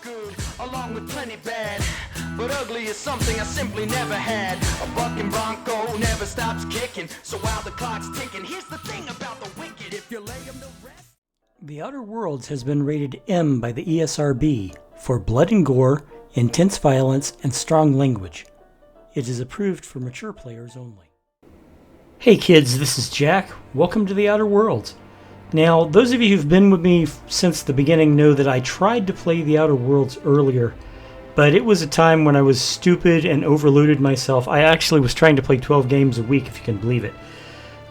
good, along with plenty bad. But ugly is something I simply never had. A bucking bronco never stops kicking. So while the clock's ticking, here's the thing about the wicked. If you lay them to rest. The Outer Worlds has been rated M by the ESRB for blood and gore, intense violence, and strong language. It is approved for mature players only. Hey kids, this is Jack. Welcome to the Outer Worlds. Now, those of you who've been with me since the beginning know that I tried to play the Outer Worlds earlier, but it was a time when I was stupid and overloaded myself. I actually was trying to play 12 games a week, if you can believe it.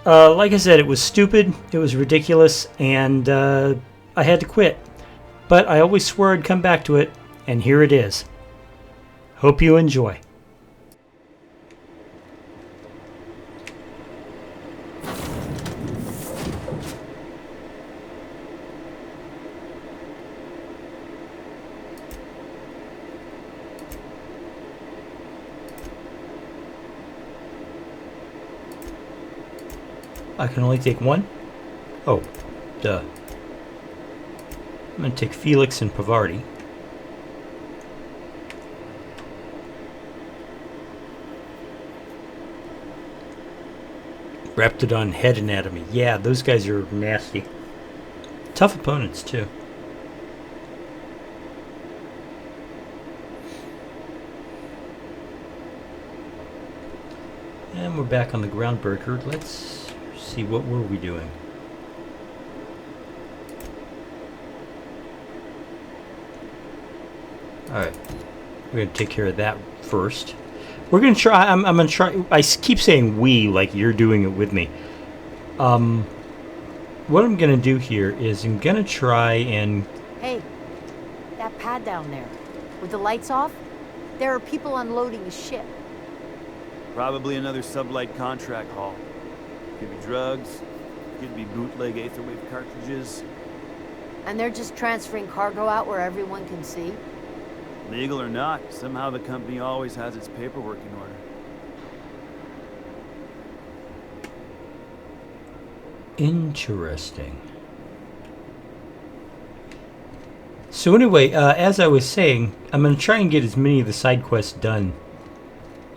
Like I said, it was stupid, it was ridiculous, and I had to quit. But I always swore I'd come back to it, and here it is. Hope you enjoy. I can only take one? Oh, duh. I'm going to take Felix and Pavarti. Raptidon head anatomy. Yeah, those guys are nasty. Tough opponents, too. And we're back on the groundbreaker. Let's see, what were we doing? Alright, we're going to take care of that first. We're going to try, I'm going to try, I keep saying we like you're doing it with me. What I'm going to do here is I'm going to try and... Hey, that pad down there, with the lights off, there are people unloading a ship. Probably another sublight contract haul. Could be drugs, could be bootleg Aetherwave cartridges. And they're just transferring cargo out where everyone can see? Legal or not, somehow the company always has its paperwork in order. Interesting. So anyway, as I was saying, I'm going to try and get as many of the side quests done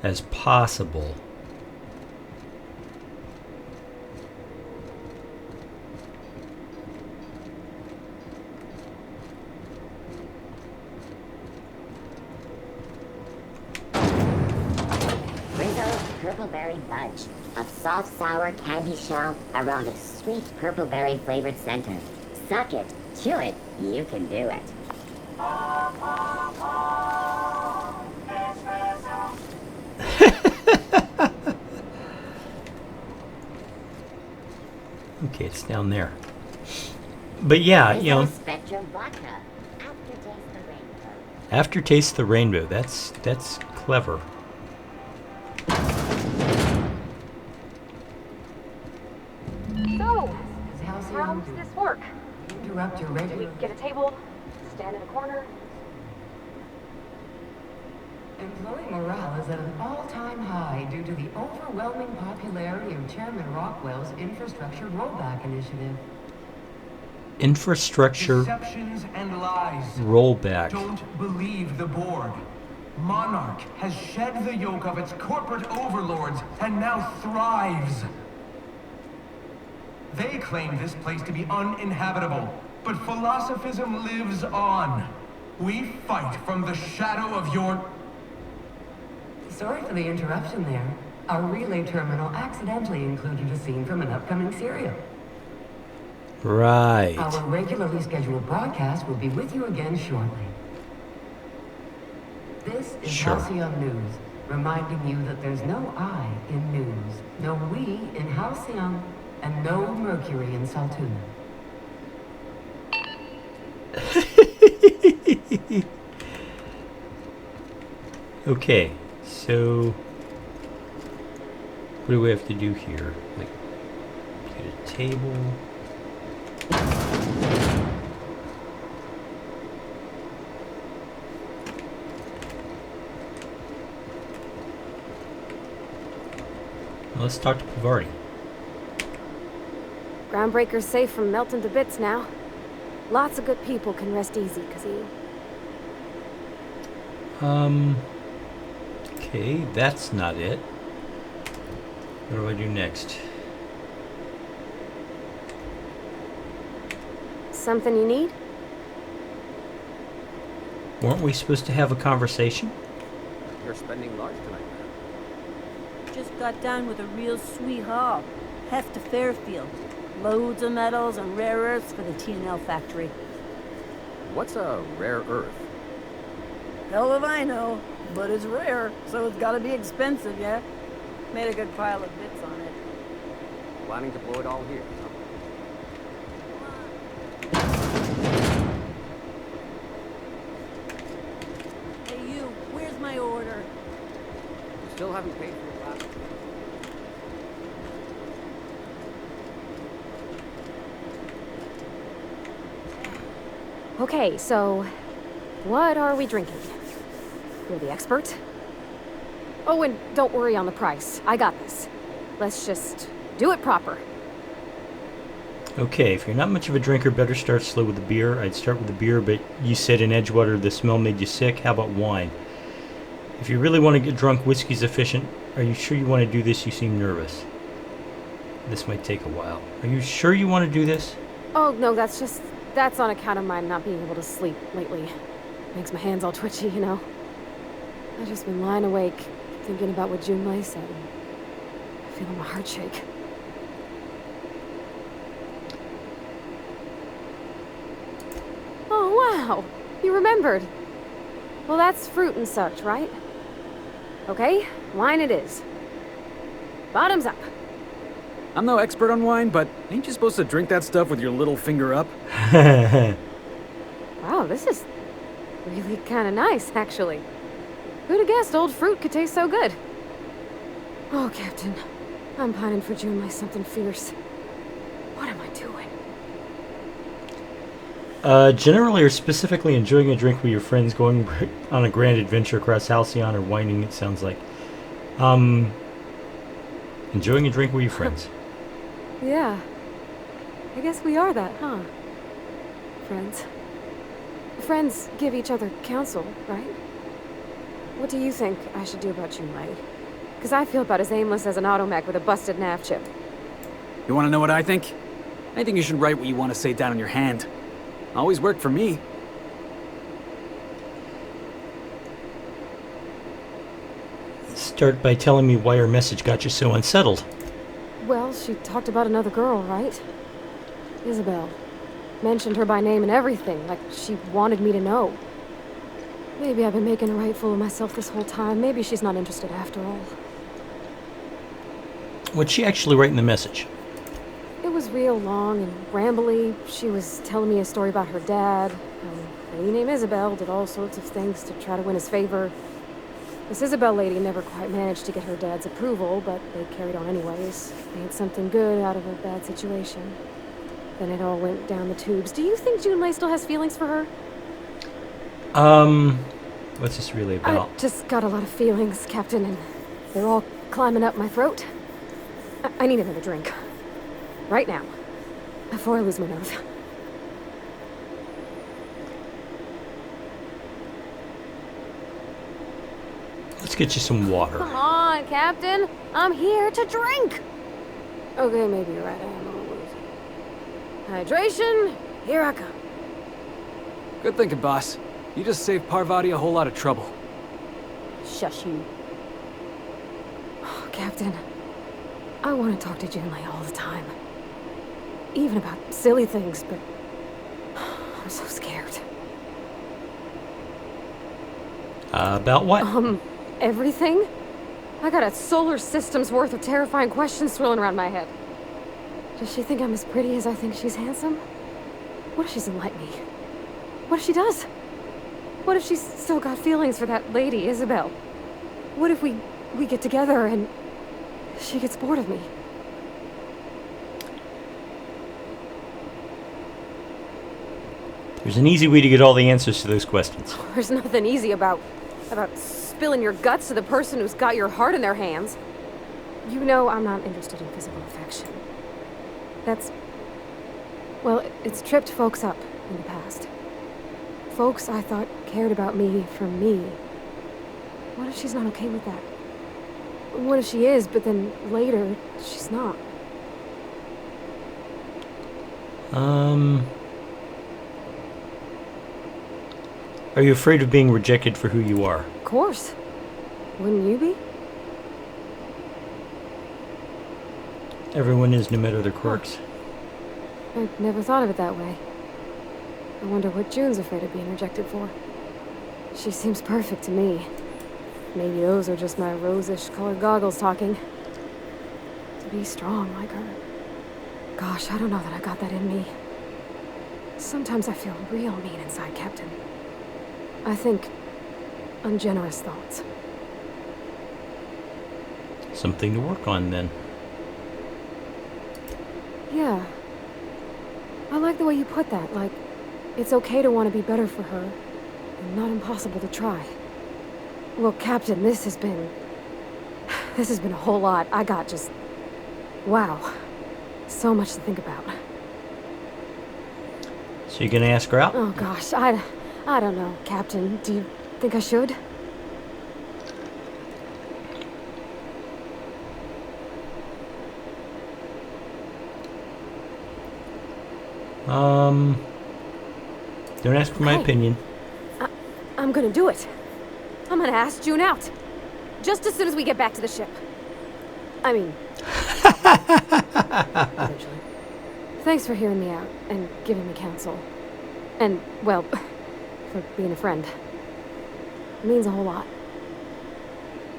as possible. Purpleberry fudge, a soft sour candy shell around a sweet purpleberry flavored center. Suck it, chew it, you can do it. Okay, it's down there. But yeah, you know. Spectrum vodka. Aftertaste the rainbow. Aftertaste the rainbow. That's clever. So, Halcyon, how does this work? interrupt your Do we regular... get a table, stand in a corner? Employee morale is at an all-time high due to the overwhelming popularity of Chairman Rockwell's infrastructure rollback initiative. Infrastructure Deceptions and lies. rollback. Don't believe the board. Monarch has shed the yoke of its corporate overlords and now thrives. They claim this place to be uninhabitable, but philosophism lives on. We fight from the shadow of your... Sorry for the interruption there. Our relay terminal accidentally included a scene from an upcoming serial. Right. Our regularly scheduled broadcast will be with you again shortly. This is Sure. Halcyon News, reminding you that there's no I in news, no we in Halcyon, and no Mercury in Saltuna. Okay, so what do we have to do here? Like, get a table. Let's talk to Pavarti. Groundbreaker's safe from melting to bits now. Lots of good people can rest easy, 'cause he... Okay, that's not it. What do I do next? Something you need? Weren't we supposed to have a conversation? You're spending large tonight, man. Just got done with a real sweet haul. Heft to Fairfield. Loads of metals and rare earths for the T&L factory. What's a rare earth? Hell if I know, but it's rare, so it's gotta be expensive, yeah? Made a good pile of bits on it. Planning to blow it all here, huh? Hey you, where's my order? You still haven't paid for your last... Okay, so what are we drinking? You're the expert. Oh, and don't worry on the price. I got this. Let's just do it proper. Okay, if you're not much of a drinker, better start slow with the beer. I'd start with the beer, but you said in Edgewater the smell made you sick. How about wine? If you really want to get drunk, whiskey's efficient. Are you sure you want to do this? You seem nervous. This might take a while. Are you sure you want to do this? Oh, no, that's on account of my not being able to sleep lately. Makes my hands all twitchy, you know. I've just been lying awake, thinking about what Junlei said, and feeling my heart shake. Oh, wow! You remembered. Well, that's fruit and such, right? Okay, wine it is. Bottoms up. I'm no expert on wine, but ain't you supposed to drink that stuff with your little finger up? Wow, this is really kind of nice, actually. Who'd have guessed old fruit could taste so good? Oh, Captain, I'm pining for Junlei something fierce. What am I doing? Generally or specifically enjoying a drink with your friends, going on a grand adventure across Halcyon, or whining, it sounds like. Enjoying a drink with your friends. Yeah. I guess we are that, huh? Friends. Friends give each other counsel, right? What do you think I should do about Junlei? Because I feel about as aimless as an automech with a busted nav chip. You want to know what I think? I think you should write what you want to say down on your hand. Always worked for me. Start by telling me why her message got you so unsettled. Well, she talked about another girl, right? Isabel. Mentioned her by name and everything, like she wanted me to know. Maybe I've been making a right fool of myself this whole time. Maybe she's not interested after all. What'd she actually write in the message? It was real long and rambly. She was telling me a story about her dad. A lady named Isabel did all sorts of things to try to win his favor. This Isabel lady never quite managed to get her dad's approval, but they carried on anyways. Made something good out of a bad situation. Then it all went down the tubes. Do you think Junlei still has feelings for her? What's this really about? I just got a lot of feelings, Captain, and they're all climbing up my throat. I need another drink. Right now. Before I lose my nose. Let's get you some water. Come on, Captain. I'm here to drink. Okay, maybe you're right. I am on lose. Hydration, here I come. Good thinking, boss. You just saved Parvati a whole lot of trouble. Shush you. Oh, Captain, I want to talk to Junlei all the time. Even about silly things, but I'm so scared. About what? Everything? I got a solar system's worth of terrifying questions swirling around my head. Does she think I'm as pretty as I think she's handsome? What if she doesn't like me? What if she does? What if she's still got feelings for that lady, Isabel? What if we get together and she gets bored of me? There's an easy way to get all the answers to those questions. There's nothing easy about spilling your guts to the person who's got your heart in their hands. You know I'm not interested in physical affection. Well, it's tripped folks up in the past. Folks I thought cared about me for me, What if she's not okay with that? What if she is, but then later, she's not? Are you afraid of being rejected for who you are? Of course. Wouldn't you be? Everyone is, no matter their quirks. I never thought of it that way. I wonder what June's afraid of being rejected for. She seems perfect to me. Maybe those are just my rosish colored goggles talking. To be strong like her. Gosh, I don't know that I got that in me. Sometimes I feel real mean inside, Captain. I think ungenerous thoughts. Something to work on, then. Yeah. I like the way you put that, like, it's okay to want to be better for her, and not impossible to try. Well, Captain, this has been a whole lot. I got just... wow. So much to think about. So you gonna ask her out? Oh gosh, I don't know, Captain. Do you think I should? Don't ask for my opinion. I'm gonna do it. I'm gonna ask June out. Just as soon as we get back to the ship. I mean... eventually. Thanks for hearing me out and giving me counsel. And, well, for being a friend. It means a whole lot.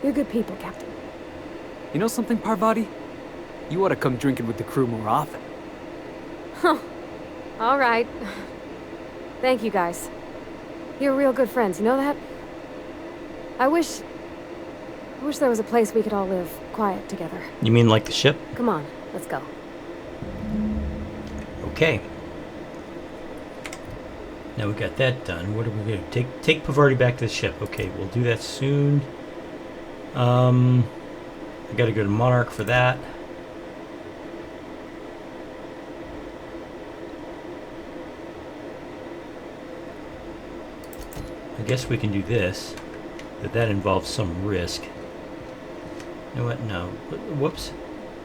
You're good people, Captain. You know something, Parvati? You ought to come drinking with the crew more often. Huh. All right. Thank you, guys. You're real good friends, you know that? I wish there was a place we could all live quiet together. You mean like the ship? Come on, let's go. Okay. Now we got that done. What are we gonna do? Take Pavarti back to the ship. Okay, we'll do that soon. I gotta go to Monarch for that. I guess we can do this. That involves some risk. You know what? No. Whoops.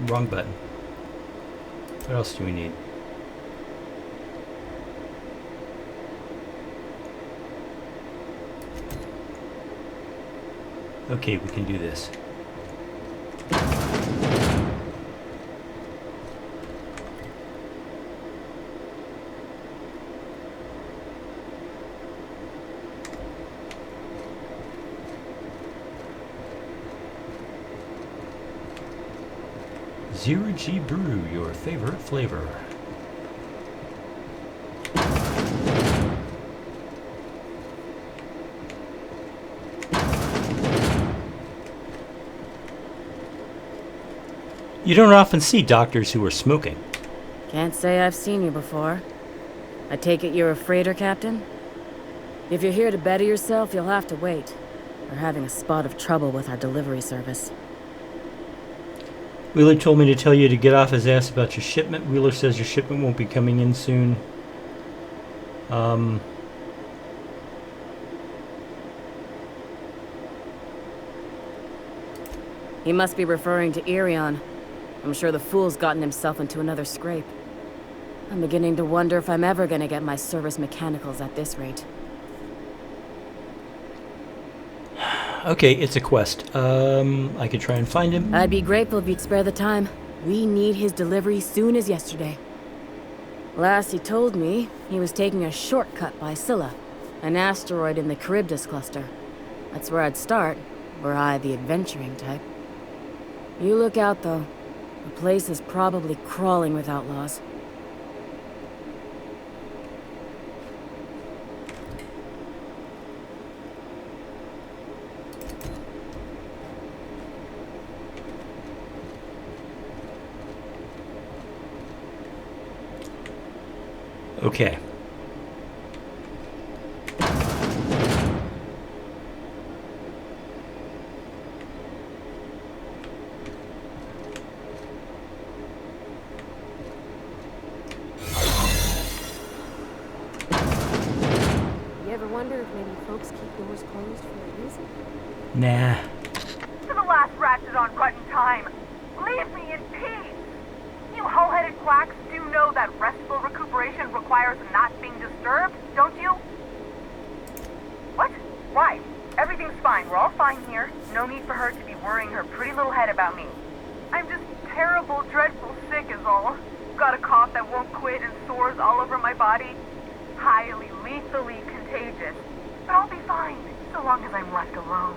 Wrong button. What else do we need? Okay, we can do this. Zero G Brew, your favorite flavor. You don't often see doctors who are smoking. Can't say I've seen you before. I take it you're a freighter, Captain? If you're here to better yourself, you'll have to wait. We're having a spot of trouble with our delivery service. Wheeler told me to tell you to get off his ass about your shipment. Wheeler says your shipment won't be coming in soon. He must be referring to Irion. I'm sure the fool's gotten himself into another scrape. I'm beginning to wonder if I'm ever gonna get my service mechanicals at this rate. Okay, it's a quest. I could try and find him. I'd be grateful if you'd spare the time. We need his delivery soon as yesterday. Last he told me, he was taking a shortcut by Scylla, an asteroid in the Charybdis cluster. That's where I'd start, were I the adventuring type. You look out, though. The place is probably crawling with outlaws. Okay. You ever wonder if maybe folks keep doors closed for a reason? Nah. To the last ratchet on button time. Leave me in peace. You hull-headed quacks do know that restful recuperation requires not being disturbed, don't you? What? Why? Everything's fine. We're all fine here. No need for her to be worrying her pretty little head about me. I'm just terrible, dreadful sick is all. Got a cough that won't quit and sores all over my body. Highly, lethally contagious. But I'll be fine, so long as I'm left alone.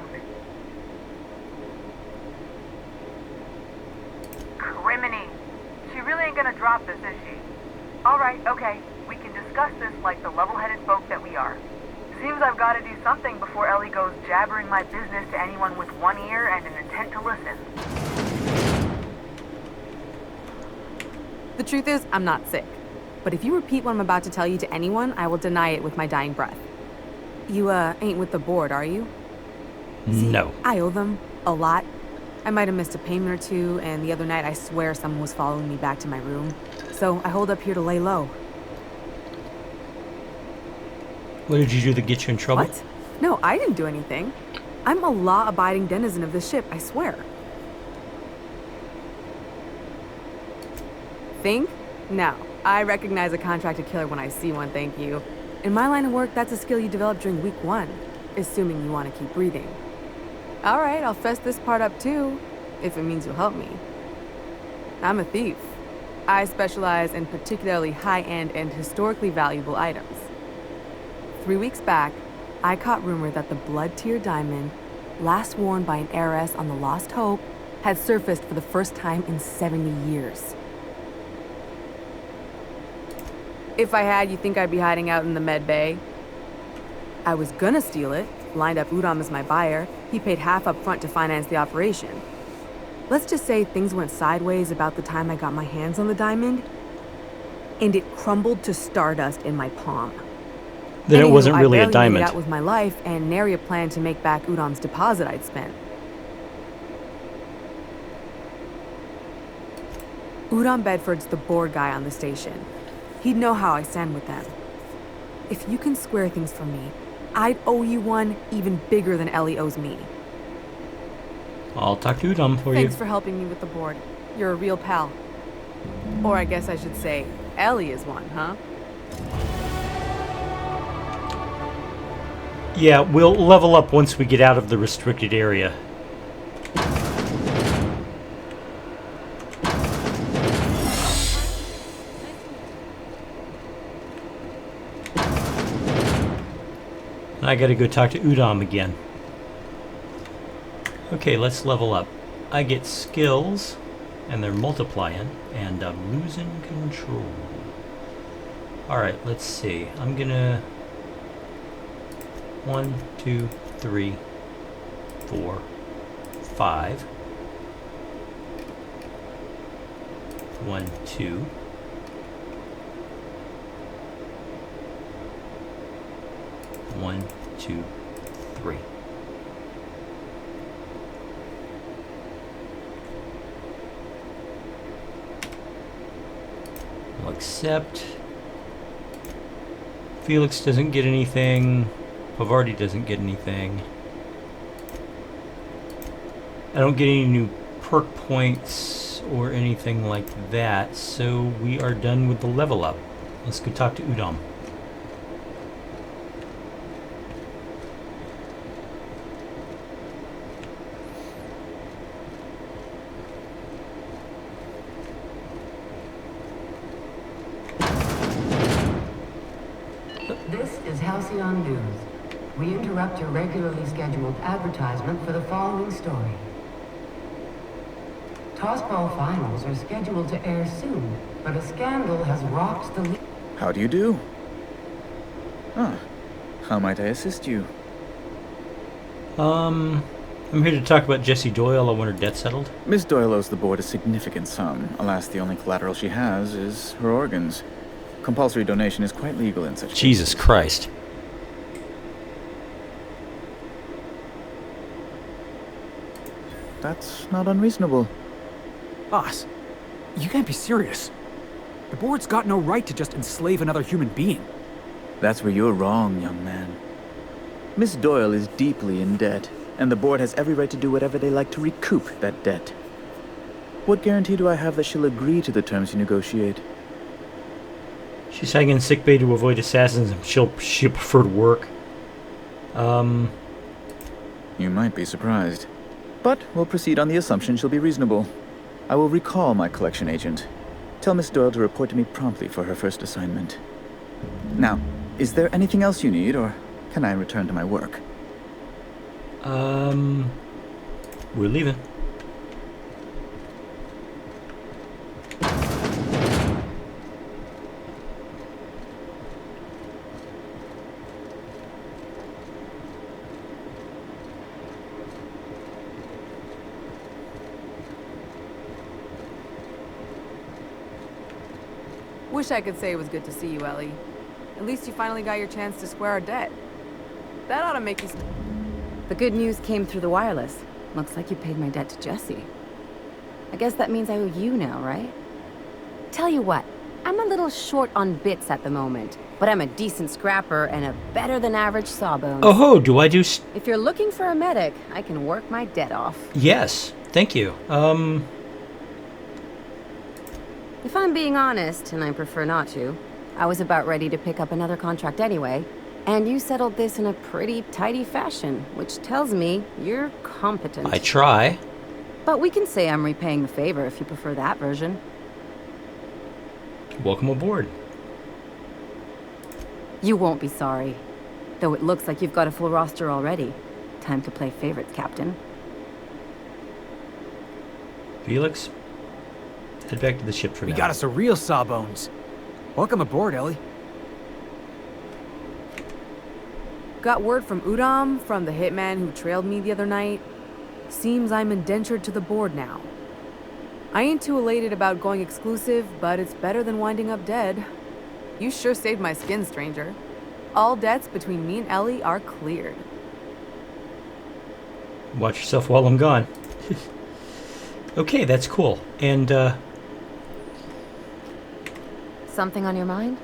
Criminy. She really ain't gonna drop this, is she? Alright, okay. We can discuss this like the level-headed folk that we are. Seems I've got to do something before Ellie goes jabbering my business to anyone with one ear and an intent to listen. The truth is, I'm not sick. But if you repeat what I'm about to tell you to anyone, I will deny it with my dying breath. You, ain't with the board, are you? No. See, I owe them a lot. I might have missed a payment or two, and the other night I swear someone was following me back to my room. So I hold up here to lay low. What did you do that get you in trouble? What? No, I didn't do anything. I'm a law-abiding denizen of this ship, I swear. Think? No. I recognize a contracted killer when I see one, thank you. In my line of work, that's a skill you develop during week 1, assuming you want to keep breathing. All right, I'll fess this part up too, if it means you'll help me. I'm a thief. I specialize in particularly high-end and historically valuable items. 3 weeks back, I caught rumor that the blood-tier diamond, last worn by an heiress on the Lost Hope, had surfaced for the first time in 70 years. If I had, you think I'd be hiding out in the med bay? I was gonna steal it, lined up Udom as my buyer. He paid half up front to finance the operation. Let's just say things went sideways about the time I got my hands on the diamond, and it crumbled to stardust in my palm. Then it wasn't really a I barely diamond. made it out with my life, and nary a plan to make back Udom's deposit I'd spent. Udom Bedford's the board guy on the station. He'd know how I stand with them. If you can square things for me, I'd owe you one even bigger than Ellie owes me. I'll talk to Udom for you. Thanks for helping me with the board. You're a real pal. Or I guess I should say, Ellie is one, huh? Yeah, we'll level up once we get out of the restricted area. I gotta go talk to Udom again. Okay, let's level up. I get skills, and they're multiplying, and I'm losing control. Alright, let's see. I'm gonna... 1, 2, 3, 4, 5. 1, 2. 1, 2, 3. I'll accept. Felix doesn't get anything. Pavarti doesn't get anything. I don't get any new perk points or anything like that, so we are done with the level up. Let's go talk to Udom. This is Halcyon News. We interrupt your regularly scheduled advertisement for the following story. Tossball finals are scheduled to air soon, but a scandal has rocked the league. How do you do? Ah, how might I assist you? I'm here to talk about Jessie Doyle. I want her debt settled. Miss Doyle owes the board a significant sum. Alas, the only collateral she has is her organs. Compulsory donation is quite legal in such cases. Jesus Christ. That's not unreasonable. Boss, you can't be serious. The board's got no right to just enslave another human being. That's where you're wrong, young man. Miss Doyle is deeply in debt, and the board has every right to do whatever they like to recoup that debt. What guarantee do I have that she'll agree to the terms you negotiate? She's hanging in sickbay to avoid assassins, and she'll prefer to work. You might be surprised. But we'll proceed on the assumption she'll be reasonable. I will recall my collection agent. Tell Miss Doyle to report to me promptly for her first assignment. Now, is there anything else you need, or can I return to my work? We're leaving. Wish I could say it was good to see you, Ellie. At least you finally got your chance to square our debt. That ought to make you... The good news came through the wireless. Looks like you paid my debt to Jesse. I guess that means I owe you now, right? Tell you what, I'm a little short on bits at the moment, but I'm a decent scrapper and a better-than-average sawbones. Oh ho, do I do... If you're looking for a medic, I can work my debt off. Yes, thank you. If I'm being honest, and I prefer not to, I was about ready to pick up another contract anyway, and you settled this in a pretty tidy fashion, which tells me you're competent. I try. But we can say I'm repaying the favor if you prefer that version. Welcome aboard. You won't be sorry. Though it looks like you've got a full roster already. Time to play favorites, Captain. Felix, head back to the ship for now. We got us a real sawbones. Welcome aboard, Ellie. Got word from Udom, from the hitman who trailed me the other night. Seems I'm indentured to the board now. I ain't too elated about going exclusive, but it's better than winding up dead. You sure saved my skin, stranger. All debts between me and Ellie are cleared. Watch yourself while I'm gone. Okay, that's cool. And, Something on your mind?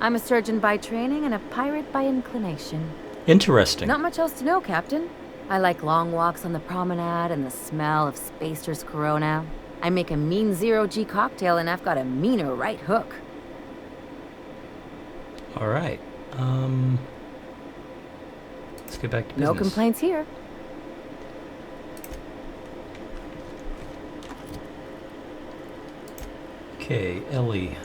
I'm a surgeon by training and a pirate by inclination. Interesting. Not much else to know, Captain. I like long walks on the promenade and the smell of Spacer's Corona. I make a mean zero-G cocktail and I've got a meaner right hook. All right. Let's get back to business. No complaints here. Okay, Ellie.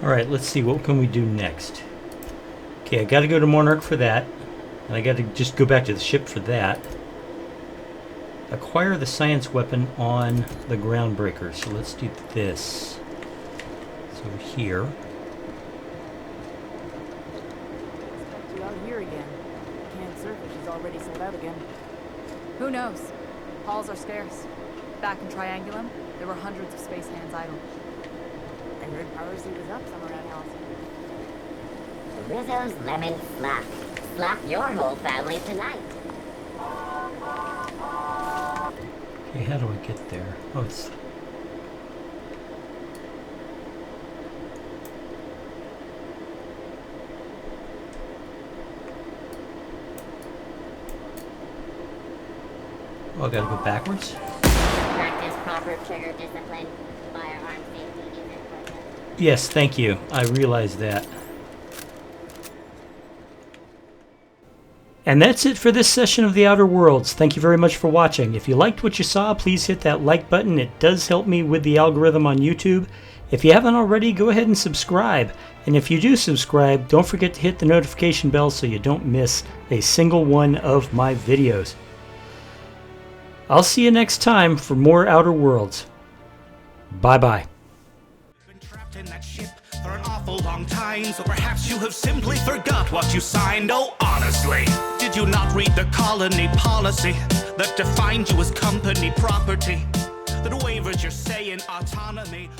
Alright, let's see, what can we do next? Okay, I gotta go to Monarch for that. And I gotta just go back to the ship for that. Acquire the science weapon on the groundbreaker. So let's do this. So here. Expect you out here again. Can't surface, she's already sold out again. Who knows? Halls are scarce. Back in Triangulum, there were hundreds of space hands idle. I heard Power Suit was up somewhere around Halcyon. Rizzo's lemon slap. Slap your whole family tonight. Okay, how do I get there? Oh, it's... Oh, I gotta go backwards? Practice proper trigger discipline. Firearm safety is important. Yes, thank you. I realize that. And that's it for this session of The Outer Worlds. Thank you very much for watching. If you liked what you saw, please hit that like button. It does help me with the algorithm on YouTube. If you haven't already, go ahead and subscribe. And if you do subscribe, don't forget to hit the notification bell so you don't miss a single one of my videos. I'll see you next time for more Outer Worlds. Bye-bye. In that ship for an awful long time, so perhaps you have simply forgot what you signed. Oh, honestly, did you not read the colony policy that defined you as company property? That wavers your say in autonomy.